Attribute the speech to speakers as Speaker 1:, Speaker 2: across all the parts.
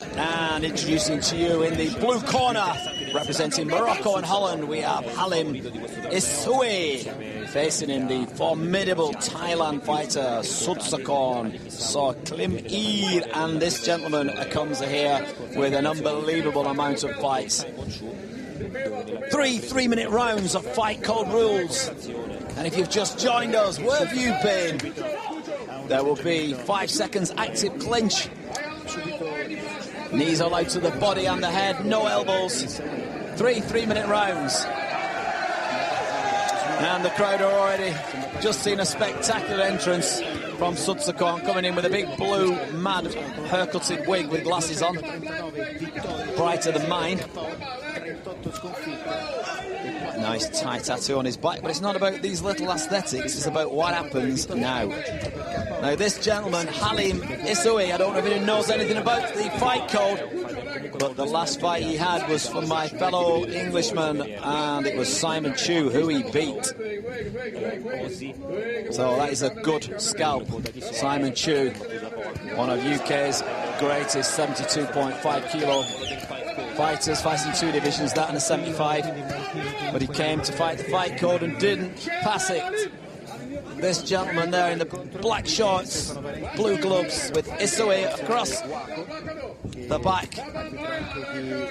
Speaker 1: And introducing to you in the blue corner, representing Morocco and Holland, we have Halim Issaoui, facing in the formidable Thailand fighter Sudsakorn Klim-Ir, and this gentleman comes here with an unbelievable amount of fights. Three-minute rounds of Fight Code rules. And if you've just joined us, where have you been? There will be 5 seconds active clinch. Knees allowed to the body and the head, no elbows. Three-minute rounds. And the crowd are already just seen a spectacular entrance from Sudsakorn, coming in with a big blue, mad, haircutted wig with glasses on. Brighter than mine. Nice Thai tattoo on his back, but it's not about these little aesthetics, it's about what happens now. Now this gentleman, Halim Issaoui, I don't know if he knows anything about the fight code, but the last fight he had was from my fellow Englishman, and it was Simon Chu who he beat. So that is a good scalp. Simon Chu, one of UK's greatest 72.5 kilo fighters, fighting 2 divisions, that and a 75. But he came to fight the fight code and didn't pass it. This gentleman there in the black shorts, blue gloves, with Issaoui across the back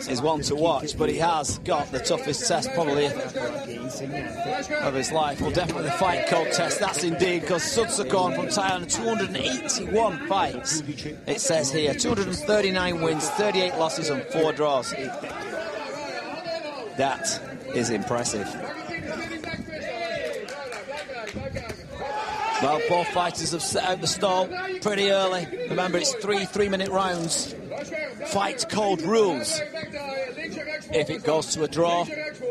Speaker 1: is one to watch, but he has got the toughest test probably of his life. Well, definitely the fight code test, that's indeed, because Sudsakorn from Thailand, 281 fights, it says here, 239 wins, 38 losses and 4 draws. That is impressive. Well, both fighters have set out the stall pretty early. Remember, it's 3-minute rounds. Fight code rules. If it goes to a draw,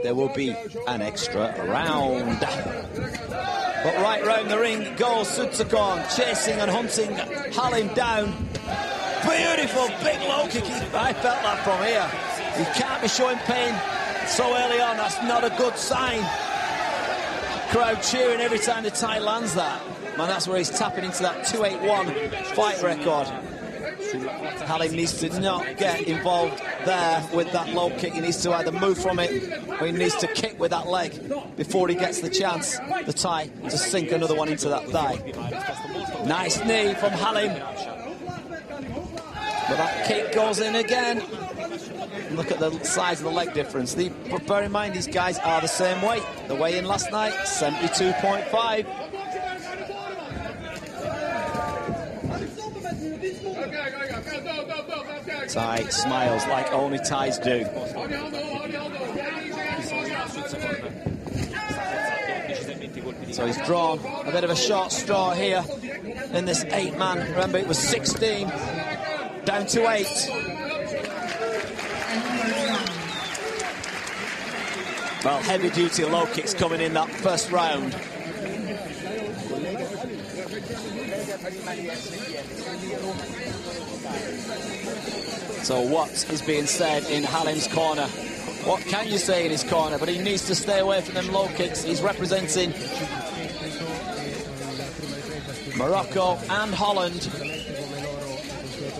Speaker 1: there will be an extra round. But right round the ring goes Sudsakorn, chasing and hunting Halim down. Beautiful big low kick. I felt that from here. You can't be showing pain so early on. That's not a good sign. Crowd cheering every time the Thai lands that. Man, that's where he's tapping into that 281 fight record. Halim needs to not get involved there with that low kick. He needs to either move from it or he needs to kick with that leg before he gets the chance, the Thai, to sink another one into that thigh. Nice knee from Halim. But that kick goes in again. Look at the size of the leg difference. But bear in mind, these guys are the same weight. The weigh-in last night, 72.5. Thai smiles like only Thais do. So he's drawn a bit of a short straw here in this 8-man. Remember, it was 16, down to 8. Well, heavy-duty low kicks coming in that first round. So what is being said in Halim's corner? What can you say in his corner? But he needs to stay away from them low kicks. He's representing Morocco and Holland.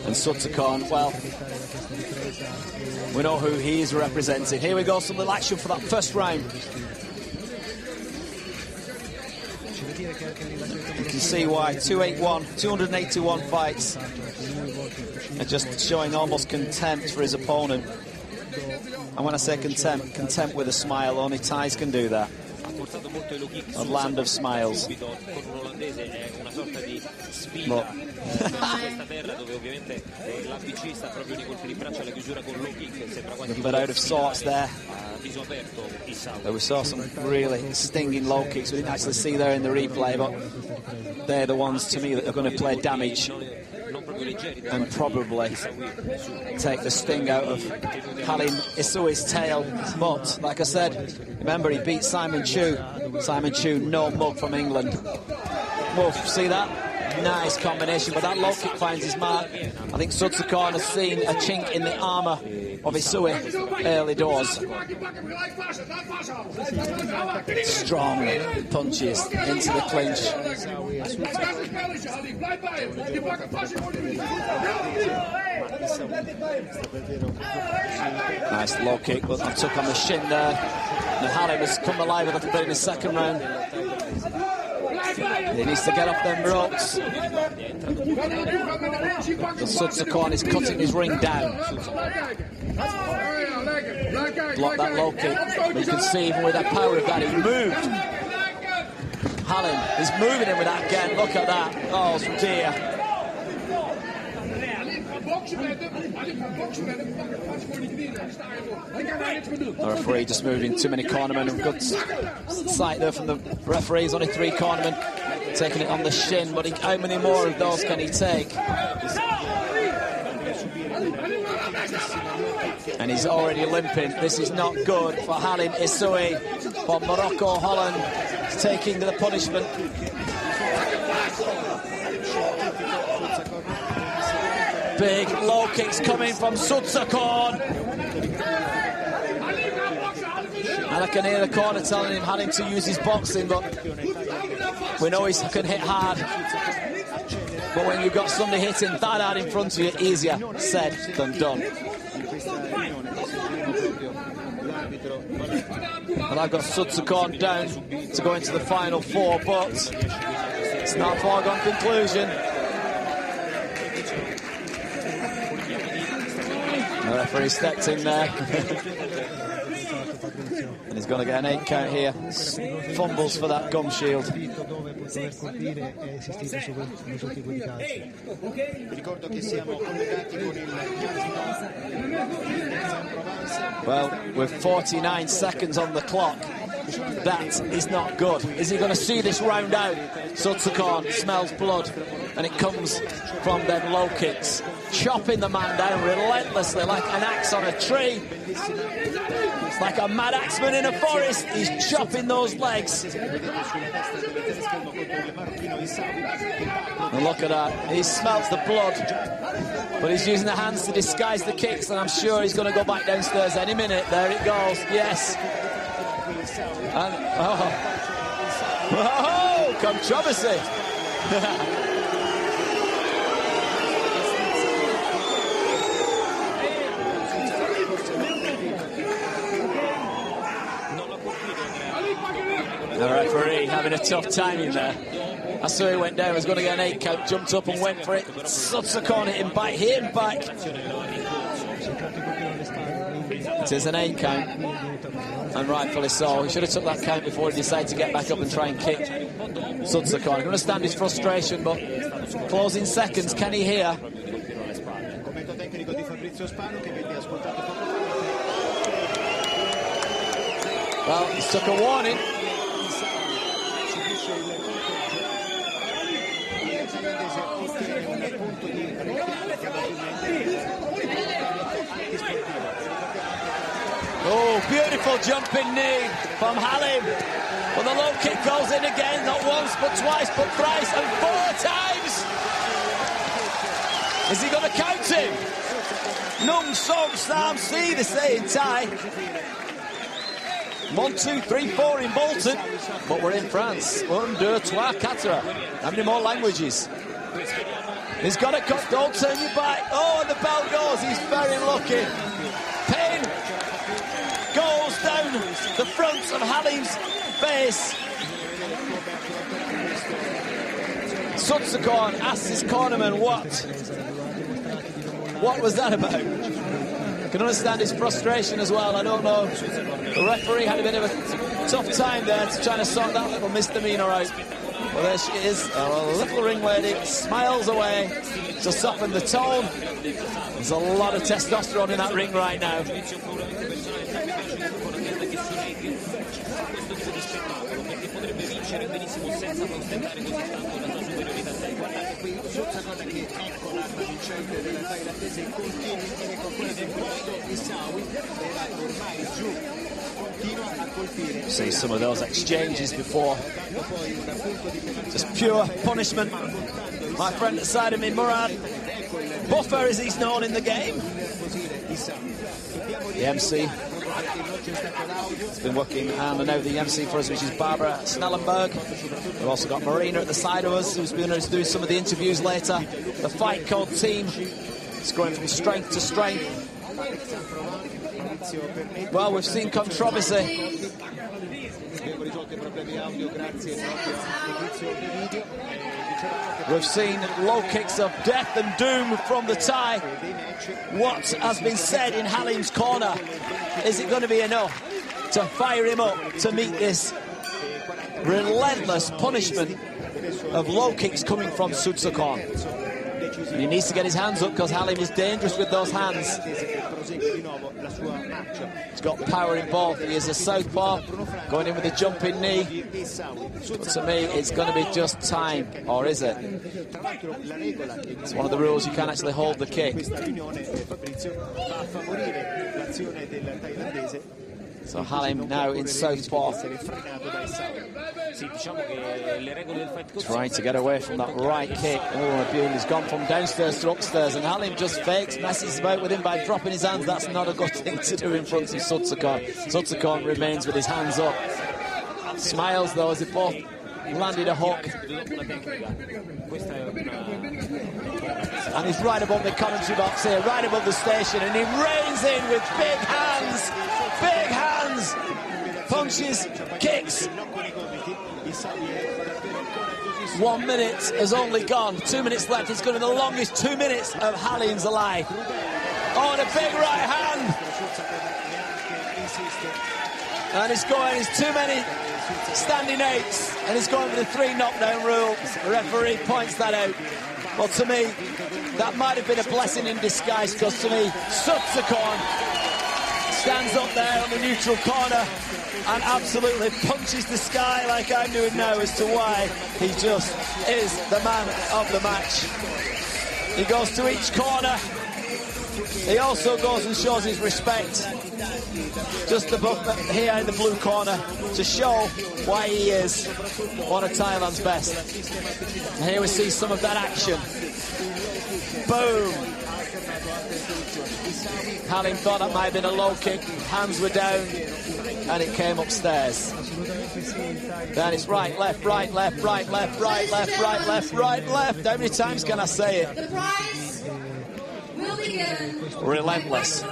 Speaker 1: And Sudsakorn, well, we know who he is representing. Here we go, some little action for that first round. You can see why 281 fights, and just showing almost contempt for his opponent. And when I say contempt with a smile, only Thais can do that. A land of smiles. Look. A little bit out of sorts there. But we saw some really stinging low kicks. We didn't actually see there in the replay, but they're the ones to me that are going to play damage and probably take the sting out of Halim Issaoui's tail. But like I said, remember, he beat Simon Chu. Simon Chu, no mug from England. Wolf, see that? Nice combination, but that low kick finds his mark. I think Sudsakorn has seen a chink in the armour of Issaoui early doors. Strong punches into the clinch. Nice low kick, but I took on the shin there. And Halim has come alive a little bit in the second round. He needs to get off them ropes. The Sudsakorn is cutting his ring down. Block that low kick. But you can see even with that power of that, he moved. Halim is moving in with that again. Look at that. Oh dear. The referee just moving too many cornermen. Good sight there from the referees. Only 3 cornermen taking it on the shin, but how many more of those can he take? And he's already limping. This is not good for Halim Issaoui. But Morocco, Holland is taking the punishment. Big low kicks coming from Sudsakorn. And I can hear the corner telling him, Halim, to use his boxing, but we know he can hit hard. But when you've got somebody hitting that hard in front of you, easier said than done. And I've got Sudsakorn down to go into the final 4, but it's not a foregone conclusion. The referee stepped in there. And he's going to get an 8 count here. Fumbles for that gum shield. Well, with 49 seconds on the clock, that is not good. Is he going to see this round out? Sudsakorn smells blood, and it comes from them low kicks. Chopping the man down relentlessly like an axe on a tree. It's like a mad axeman in a forest. He's chopping those legs. And look at that. He smells the blood. But he's using the hands to disguise the kicks, and I'm sure he's going to go back downstairs any minute. There it goes. Yes. And, oh, controversy. The referee having a tough time in there. I saw he went down, was going to get an 8 count, jumped up and went for it. Sudsakorn hit him back. It is an 8 count, and rightfully so. He should have took that count before he decided to get back up and try and kick Sudsakorn. I can understand his frustration, but closing seconds, can he hear? Well, he took a warning. Oh, beautiful jumping knee from Halim. Well, the low kick goes in again, not once, but twice, but thrice, and 4 times. Is he going to count him? Nung Song Sam Si, they say in Thai. 1, 2, 3, 4 in Bolton, but we're in France. 1, 2, 3, 4. How many more languages? He's got a cut, don't turn your back. Oh, and the bell goes, he's very lucky. Pin goes down the front of Halim's face. Sudsakorn asks his cornerman, what was that about? I can understand his frustration as well. I don't know. The referee had a bit of a tough time there to try to sort that little misdemeanor out. Well, there she is, a little ring lady, smiles away to soften the tone. There's a lot of testosterone in that ring right now. See some of those exchanges before. Just pure punishment. My friend beside of me, Murad Buffer, as he's known in the game. The MC has been working, and now the MC for us, which is Barbara Snellenberg. We've also got Marina at the side of us, who's going to do some of the interviews later. The Fight Code team It's going from strength to strength. Well, we've seen controversy. We've seen low kicks of death and doom from the Thai. What has been said in Halim's corner? Is it going to be enough to fire him up to meet this relentless punishment of low kicks coming from Sudsakorn? And he needs to get his hands up because Halim is dangerous with those hands. He's got power in both. He is a southpaw, going in with a jumping knee. But to me, it's going to be just time, or is it? It's one of the rules, you can't actually hold the kick. So Halim now in southpaw, trying to get away from that right kick. Oh, he's gone from downstairs to upstairs, and Halim just fakes, messes about with him by dropping his hands. That's not a good thing to do in front of Sudsakorn. Sudsakorn remains with his hands up. Smiles though as they both landed a hook. And he's right above the commentary box here, right above the station, and he reins in with big hands. Big hands, punches, kicks. 1 minute has only gone. 2 minutes left. It's going to be the longest 2 minutes of Halim's alive. Oh, and a big right hand. And it's going, it's too many standing eights. And he's going for the 3 knockdown rule. The referee points that out. Well, to me, that might have been a blessing in disguise, because to me, Sudsakorn stands up there on the neutral corner and absolutely punches the sky like I'm doing now as to why he just is the man of the match. He goes to each corner. He also goes and shows his respect just above here in the blue corner to show why he is one of Thailand's best. And here we see some of that action. Boom. Halim thought that might have been a low kick. Hands were down, and it came upstairs. Then it's right, left, right, left, right, left, right, left, right, left, right, left. How many times can I say it?
Speaker 2: The prize will be given.
Speaker 1: Relentless.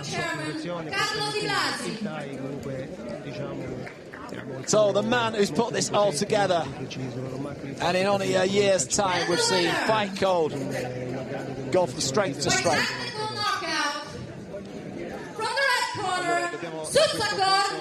Speaker 1: So the man who's put this all together, and in only a year's time we've seen Fight Code go from strength to strength.
Speaker 2: From the red corner, Sudsakorn.